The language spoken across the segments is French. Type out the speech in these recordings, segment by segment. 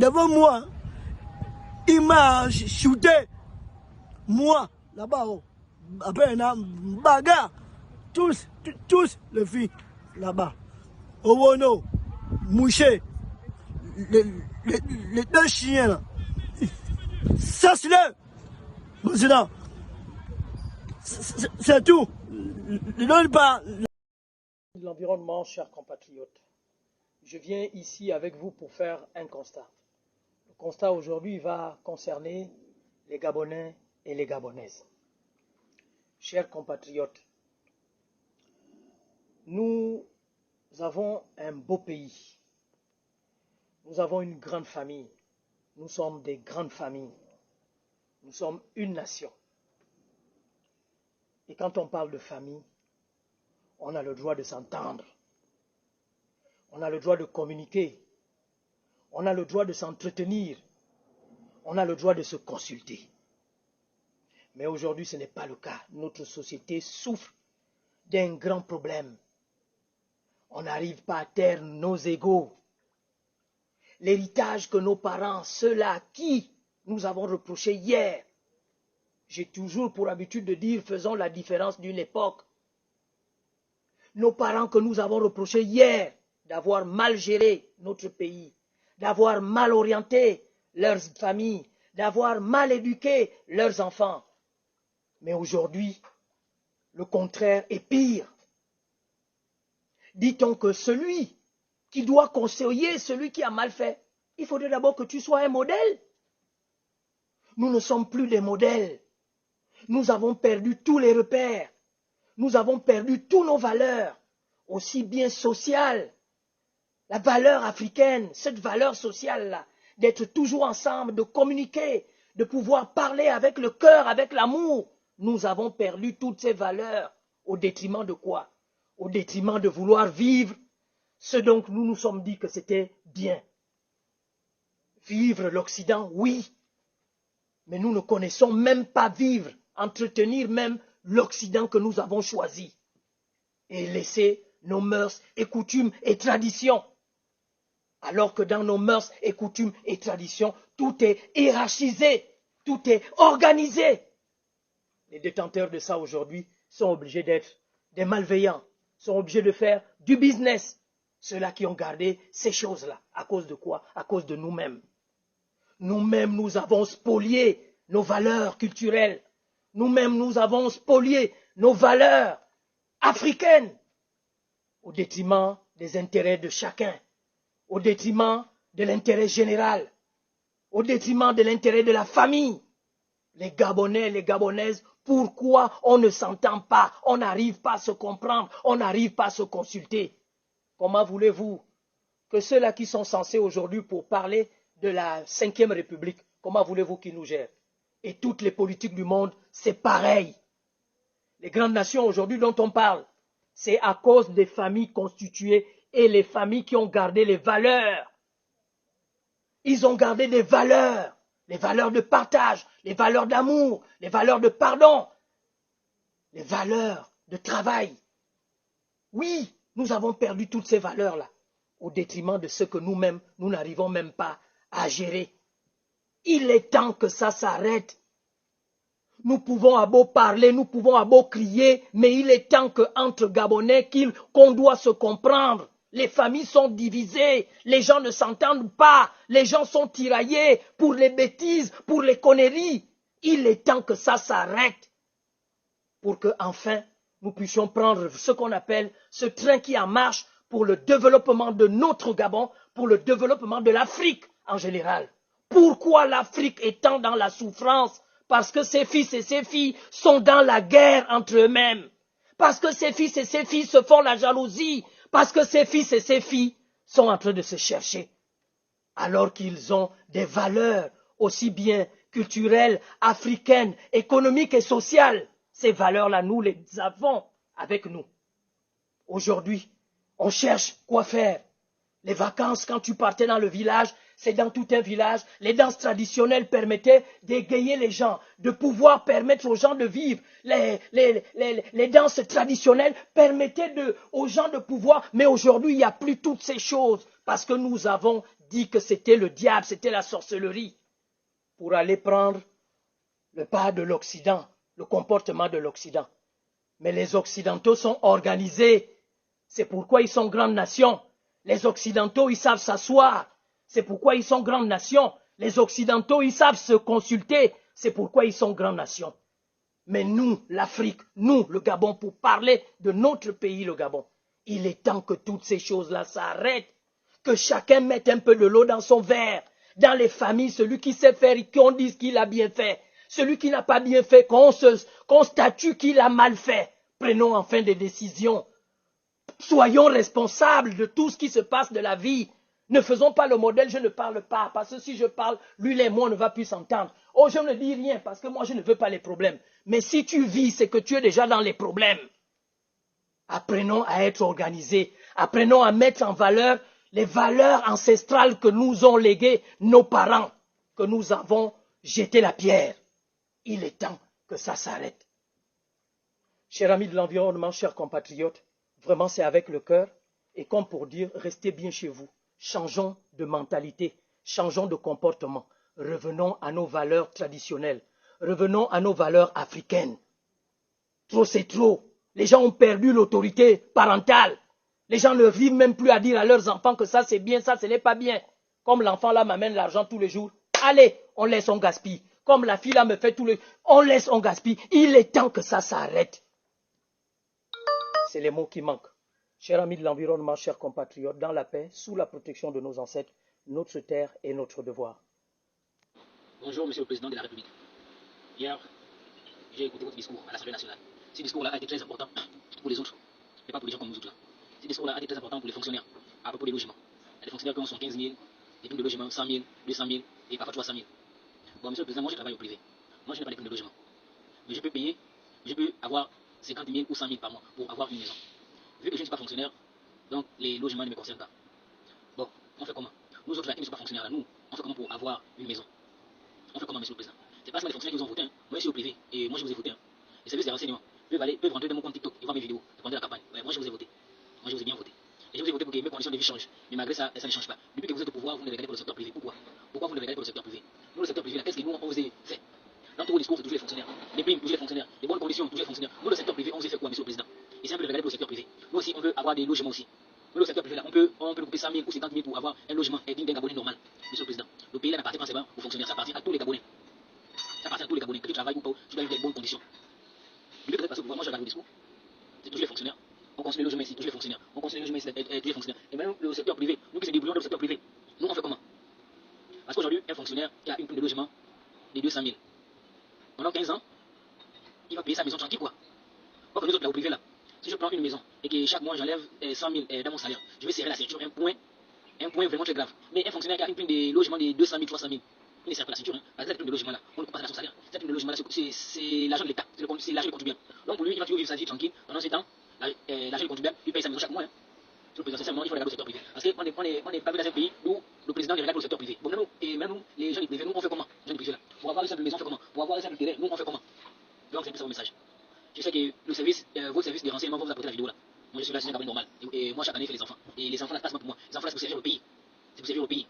devant moi, il m'a shooté. Moi, là-bas, après une bagarre. Tous les filles, là-bas. Owono, Mouché, les deux chiens, là. Ça, c'est le président. C'est tout. Ne donne pas. L'environnement, chers compatriotes, je viens ici avec vous pour faire un constat. Le constat aujourd'hui va concerner les Gabonais et les Gabonaises. Chers compatriotes, nous avons un beau pays. Nous avons une grande famille. Nous sommes des grandes familles. Nous sommes une nation. Et quand on parle de famille, on a le droit de s'entendre. On a le droit de communiquer. On a le droit de s'entretenir. On a le droit de se consulter. Mais aujourd'hui, ce n'est pas le cas. Notre société souffre d'un grand problème. On n'arrive pas à taire nos égos. L'héritage que nos parents, ceux-là à qui nous avons reproché hier, j'ai toujours pour habitude de dire, faisons la différence d'une époque. Nos parents que nous avons reproché hier d'avoir mal géré notre pays, d'avoir mal orienté leurs familles, d'avoir mal éduqué leurs enfants. Mais aujourd'hui, le contraire est pire. Dit-on que celui qui doit conseiller celui qui a mal fait, il faudrait d'abord que tu sois un modèle. Nous ne sommes plus des modèles. Nous avons perdu tous les repères. Nous avons perdu toutes nos valeurs, aussi bien sociales. La valeur africaine, cette valeur sociale-là, d'être toujours ensemble, de communiquer, de pouvoir parler avec le cœur, avec l'amour. Nous avons perdu toutes ces valeurs. Au détriment de quoi? Au détriment de vouloir vivre ce dont nous nous sommes dit que c'était bien. Vivre l'Occident, oui. Mais nous ne connaissons même pas vivre, entretenir même l'Occident que nous avons choisi. Et laisser nos mœurs et coutumes et traditions. Alors que dans nos mœurs et coutumes et traditions, tout est hiérarchisé, tout est organisé. Les détenteurs de ça aujourd'hui sont obligés d'être des malveillants, sont obligés de faire du business. Ceux-là qui ont gardé ces choses-là, à cause de quoi? À cause de nous-mêmes. Nous-mêmes, nous avons spolié nos valeurs culturelles. Nous-mêmes, nous avons spolié nos valeurs africaines au détriment des intérêts de chacun, au détriment de l'intérêt général, au détriment de l'intérêt de la famille. Les Gabonais, les Gabonaises, pourquoi on ne s'entend pas, on n'arrive pas à se comprendre, on n'arrive pas à se consulter? Comment voulez-vous que ceux-là qui sont censés aujourd'hui pour parler de la 5e République, comment voulez-vous qu'ils nous gèrent? Et toutes les politiques du monde, c'est pareil. Les grandes nations aujourd'hui dont on parle, c'est à cause des familles constituées et les familles qui ont gardé les valeurs. Ils ont gardé des valeurs, les valeurs de partage, les valeurs d'amour, les valeurs de pardon, les valeurs de travail. Oui, nous avons perdu toutes ces valeurs-là, au détriment de ce que nous-mêmes, nous n'arrivons même pas à gérer. Il est temps que ça s'arrête. Nous pouvons à beau parler, nous pouvons à beau crier, mais il est temps qu'entre Gabonais, qu'on doit se comprendre. Les familles sont divisées, les gens ne s'entendent pas, les gens sont tiraillés pour les bêtises, pour les conneries. Il est temps que ça s'arrête pour que enfin nous puissions prendre ce qu'on appelle ce train qui en marche pour le développement de notre Gabon, pour le développement de l'Afrique en général. Pourquoi l'Afrique étant dans la souffrance? Parce que ses fils et ses filles sont dans la guerre entre eux-mêmes. Parce que ses fils et ses filles se font la jalousie. Parce que ses fils et ses filles sont en train de se chercher. Alors qu'ils ont des valeurs aussi bien culturelles, africaines, économiques et sociales. Ces valeurs-là, nous les avons avec nous. Aujourd'hui, on cherche quoi faire. Les vacances, quand tu partais dans le village, c'est dans tout un village. Les danses traditionnelles permettaient d'égayer les gens, de pouvoir permettre aux gens de vivre. Les danses traditionnelles permettaient aux gens de pouvoir. Mais aujourd'hui, il n'y a plus toutes ces choses parce que nous avons dit que c'était le diable, c'était la sorcellerie, pour aller prendre le pas de l'Occident, le comportement de l'Occident. Mais les Occidentaux sont organisés. C'est pourquoi ils sont grandes nations. Les Occidentaux, ils savent s'asseoir. C'est pourquoi ils sont grandes nations. Les Occidentaux, ils savent se consulter. C'est pourquoi ils sont grandes nations. Mais nous, l'Afrique, nous, le Gabon, pour parler de notre pays, le Gabon, il est temps que toutes ces choses-là s'arrêtent. Que chacun mette un peu de l'eau dans son verre. Dans les familles, celui qui sait faire, qu'on dise qu'il a bien fait. Celui qui n'a pas bien fait, qu'on statue qu'il a mal fait. Prenons enfin des décisions. Soyons responsables de tout ce qui se passe de la vie. Ne faisons pas le modèle, je ne parle pas, parce que si je parle, lui et moi, on ne va plus s'entendre. Oh, je ne dis rien, parce que moi, je ne veux pas les problèmes. Mais si tu vis, c'est que tu es déjà dans les problèmes. Apprenons à être organisés. Apprenons à mettre en valeur les valeurs ancestrales que nous ont léguées nos parents, que nous avons jeté la pierre. Il est temps que ça s'arrête. Chers amis de l'environnement, chers compatriotes, vraiment c'est avec le cœur et comme pour dire, restez bien chez vous. Changeons de mentalité, changeons de comportement, revenons à nos valeurs traditionnelles, revenons à nos valeurs africaines. Trop c'est trop. Les gens ont perdu l'autorité parentale. Les gens ne vivent même plus à dire à leurs enfants que ça c'est bien, ça ce n'est pas bien. Comme l'enfant là m'amène l'argent tous les jours. Allez, on laisse, on gaspille. Comme la fille là me fait tous les... On laisse, on gaspille. Il est temps que ça s'arrête. C'est les mots qui manquent. Chers amis de l'environnement, chers compatriotes, dans la paix, sous la protection de nos ancêtres, notre terre est notre devoir. Bonjour, Monsieur le Président de la République. Hier, j'ai écouté votre discours à l'Assemblée nationale. Ce discours-là a été très important pour les autres, mais pas pour les gens comme nous autres là. Ce discours-là a été très important pour les fonctionnaires, à propos des logements. Il y a des fonctionnaires qui ont 15 000, des primes de logement, 100 000, 200 000 et parfois 300 000. Bon, Monsieur le Président, moi je travaille au privé. Moi je n'ai pas les primes de logement. Mais je peux payer, je peux avoir 50 000 ou 100 000 par mois pour avoir une maison. Vu que je ne suis pas fonctionnaire, donc les logements ne me concernent pas. Bon, on fait comment? Nous autres là qui ne sommes pas fonctionnaires là, nous, on fait comment pour avoir une maison? On fait comment, Monsieur le Président? C'est pas seulement les fonctionnaires qui nous ont voté. Hein. Moi, je suis au privé et moi, je vous ai voté. Hein. Les services des renseignements peuvent rentrer dans mon compte TikTok et voir mes vidéos pendant la campagne. Ouais, moi, je vous ai voté. Moi, je vous ai bien voté. Et je vous ai voté pour que mes conditions de vie changent. Mais malgré ça, ça ne change pas. Depuis que vous êtes au pouvoir, vous ne regardez pour le secteur privé. Pourquoi? Pourquoi vous ne regardez pour le secteur privé? Nous, le secteur privé, là, qu'est-ce que nous, on vous a fait? Dans tous vos discours, c'est toujours les fonctionnaires. Les primes, toujours les fonctionnaires. Les bonnes conditions, toujours les fonctionnaires. Nous, le secteur privé, on vous a fait quoi, Monsieur le Président? Et c'est un peu de regarder pour le secteur privé. Nous aussi, on veut avoir des logements aussi. Nous, le secteur privé, là, on peut couper 100 000 ou 50 000 pour avoir un logement digne d'un Gabonais normal. Monsieur le Président, le pays là n'appartient pas seulement aux fonctionnaires, ça appartient à tous les Gabonais. Ça appartient à tous les Gabonais. Que tu travailles ou pas, tu dois vivre des bonnes conditions. Depuis que vous êtes passé au pouvoir, moi je regarde vos discours. C'est toujours les fonctionnaires. On construit les logements ici, toujours les fonctionnaires. On construit les logements ici, toujours les fonctionnaires. Et même le secteur privé, nous qui se débrouillons dans le secteur privé, nous on fait comment? Parce qu'aujourd'hui, un fonctionnaire qui a une prime de logement de 200 000, pendant 15 ans, il va payer sa maison tranquille quoi. Or que nous autres là au privé là, si je prends une maison et que chaque mois j'enlève 100 000 dans mon salaire, je vais serrer la ceinture, un point vraiment très grave. Mais un fonctionnaire qui a une prime de logement de 200 000, 300 000, il ne serre pas la ceinture. Hein. Parce que cette prime de logement là, on ne coupe pas ça dans son salaire. Cette prime de logement là, c'est l'argent de l'État, c'est l'argent du contribuable. Donc pour lui, il va toujours vivre sa vie tranquille. Pendant ces temps, l'argent du contribuable, lui paye sa maison chaque mois. Hein. Sur le président, sincèrement, il faut regarder au secteur privé. Parce qu'on n'est pas vu dans un pays où le président regarde le secteur privé. Bon, même nous, les gens du privé, nous on fait comment? Les gens du privé là. Pour avoir une simple maison, on fait comment? Pour avoir un simple terrain, nous on fait comment? Donc c'est un peu ça mon message. Je sais que le service, votre service de renseignement va vous apporter la vidéo là. Moi je suis là, c'est un Gabonais normal. Et moi chaque année je fais les enfants. Et les enfants là, c'est pas seulement pour moi. Les enfants là, c'est pour servir le pays. C'est pour servir le pays.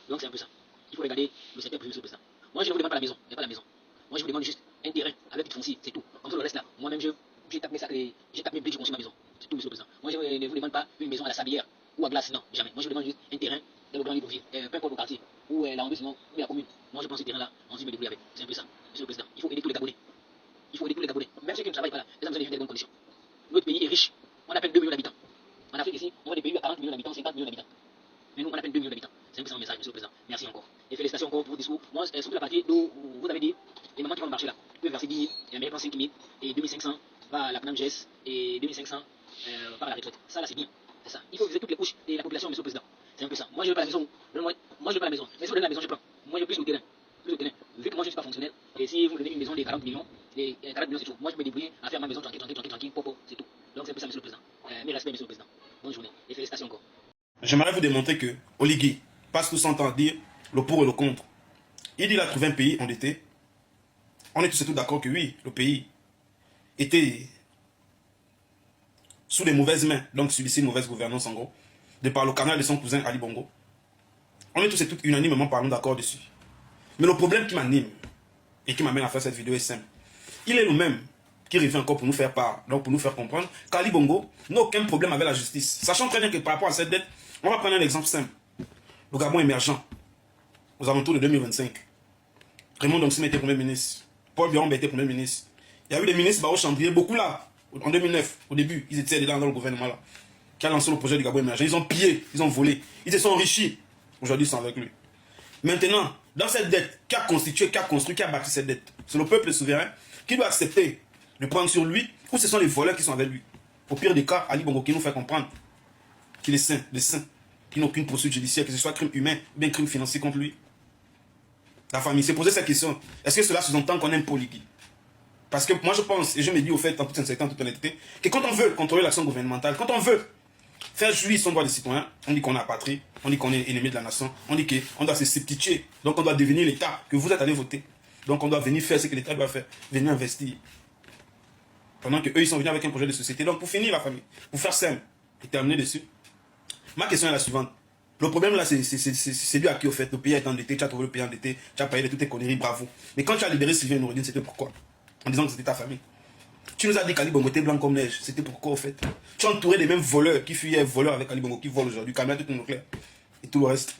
Donc c'est un peu ça. Il faut regarder le secteur privé sur le président. Moi je ne vous demande pas la maison. Il n'y a pas la maison. Moi je vous demande juste un terrain avec du foncier, c'est tout. Comme ça le reste là. Moi-même j'ai tapé mes sacs, j'ai tapé mes briques, je construis ma maison. C'est tout, monsieur le président. Moi je ne vous demande pas une maison à la sablière ou à glace, non, jamais. Moi je vous demande juste un terrain dans le grand Libreville, peu importe le quartier, ou l'arrondissement, ou la commune. Moi je prends ce terrain là, ensuite je me débrouille avec. C'est un peu ça, monsieur le président. Il faut aider tous les Gabonais. Il faut aider tous les Gabonais. Même ceux qui ne travaillent pas là, les gens doivent vivre dans de bonnes conditions. Notre pays est riche. On a à peine 2 millions d'habitants. En Afrique ici, on a des pays à 40 millions d'habitants, 50 millions d'habitants. Mais nous, on a à peine 2 millions d'habitants. C'est un peu ça mon message, monsieur le président. Merci encore. Et félicitations encore pour vos discours. Moi, surtout la partie où vous avez dit, les mamans qui vont au marché là, peuvent verser 10 000, et un mec 5 000, et 2500 va à la PNAMGS, et 2500 va à la retraite. Ça là, c'est bien. C'est ça. Il faut viser toutes les couches de la population, monsieur le président. C'est un peu ça. Moi, je veux pas la maison. Moi, je veux pas la maison. Mais si vous donnez la maison, je prends. Moi, je veux plus le terrain. Plus le terrain. Vu que moi, je ne suis pas fonctionnel, et si vous me donnez une maison de 40 millions, les 40 millions, c'est tout. Moi, je me débrouille à faire ma maison tranquille, popo, c'est tout. Donc, c'est un peu ça, monsieur le président. Mes respects, monsieur le président. Bonne journée. Et félicitations encore. J'aimerais vous démontrer que Oligui passe tout son temps à dire le pour et le contre. Il dit qu'il a trouvé un pays endetté. On est tous d'accord que oui, le pays était sous les mauvaises mains, donc subissait une mauvaise gouvernance en gros, de par le canal de son cousin Ali Bongo. On est tous et toutes unanimement parlons d'accord dessus. Mais le problème qui m'anime et qui m'amène à faire cette vidéo est simple. Il est le même qui revient encore pour nous faire part, donc pour nous faire comprendre qu'Ali Bongo n'a aucun problème avec la justice. Sachant très bien que par rapport à cette dette, on va prendre un exemple simple. Le Gabon émergent, aux alentours de 2025. Raymond Dongsime était Premier ministre. Paul Biron était Premier ministre. Il y a eu des ministres Barreau Chandrier, beaucoup là, en 2009, au début, ils étaient dedans dans le gouvernement là, qui a lancé le projet du Gabon émergent. Ils ont pillé, ils ont volé, ils se sont enrichis. Aujourd'hui, ils sont avec lui. Maintenant, dans cette dette, qui a constitué, qui a construit, qui a bâti cette dette, c'est le peuple souverain qui doit accepter de prendre sur lui, ou ce sont les voleurs qui sont avec lui. Au pire des cas, Ali Bongo qui nous fait comprendre qu'il est saint, des saints, qui n'ont aucune poursuite judiciaire, que ce soit crime humain ou bien crime financier contre lui. La famille s'est posé cette question. Est-ce que cela sous-entend qu'on aime Poligui? Parce que moi je pense, et je me dis au fait, en toute sincérité, en toute honnêteté, que quand on veut contrôler l'action gouvernementale, quand on veut faire jouir son droit de citoyen, on dit qu'on est apatrie, on dit qu'on est ennemi de la nation, on dit qu'on doit se substituer, donc on doit devenir l'État que vous êtes allé voter. Donc on doit venir faire ce que l'État doit faire, venir investir. Pendant qu'eux, ils sont venus avec un projet de société. Donc, pour finir, la famille, pour faire simple et terminer dessus, ma question est la suivante. Le problème là, c'est dû à qui au fait? Le pays est endetté, tu as trouvé le pays endetté, tu as payé toutes tes conneries, bravo. Mais quand tu as libéré Sylvain Noureddine, c'était pourquoi? En disant que c'était ta famille. Tu nous as dit qu'Ali Bongo était blanc comme neige, c'était pourquoi au fait? Tu as entouré des mêmes voleurs qui fuyaient voleurs avec Ali Bongo, qui volent aujourd'hui, Kamel, tout le nucléaire et tout le reste.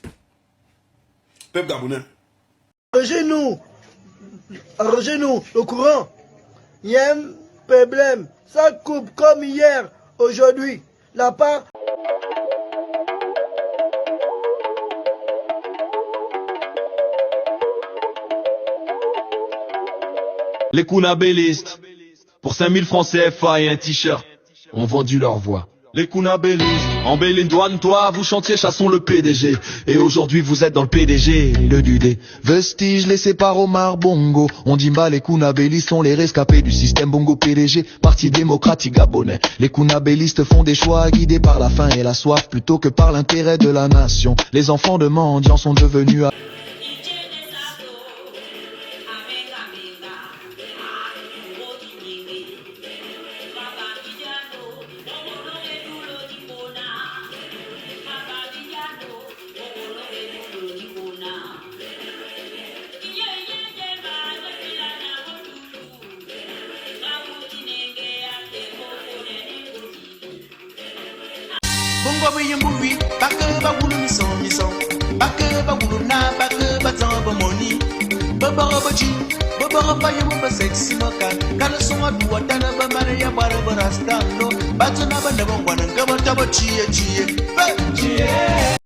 Peuple gabonais. Arrangez-nous, le courant. Il y a un problème. Ça coupe comme hier, aujourd'hui. La part. Les Kounabélistes, pour 5000 francs CFA et un t-shirt, ont vendu leur voix. Les Kounabélistes, en Béline-Douane, toi, vous chantiez Chassons le PDG. Et aujourd'hui, vous êtes dans le PDG, le Dudé. Vestiges laissés par Omar Bongo. On dit mal, les Kounabélistes sont les rescapés du système Bongo PDG, Parti démocratique gabonais. Les Kounabélistes font des choix guidés par la faim et la soif plutôt que par l'intérêt de la nation. Les enfants de mendiants sont devenus... Bongo yembuwi, bake ba wulu mison, bake ba wulu na, bake ba tambo moni. Baba bachi, baba ba yemu ba sexy maka, kana songa duwa dana ba mare ya bara bara stando, batuna ba na bongwana ngaba tabo chiye chiye.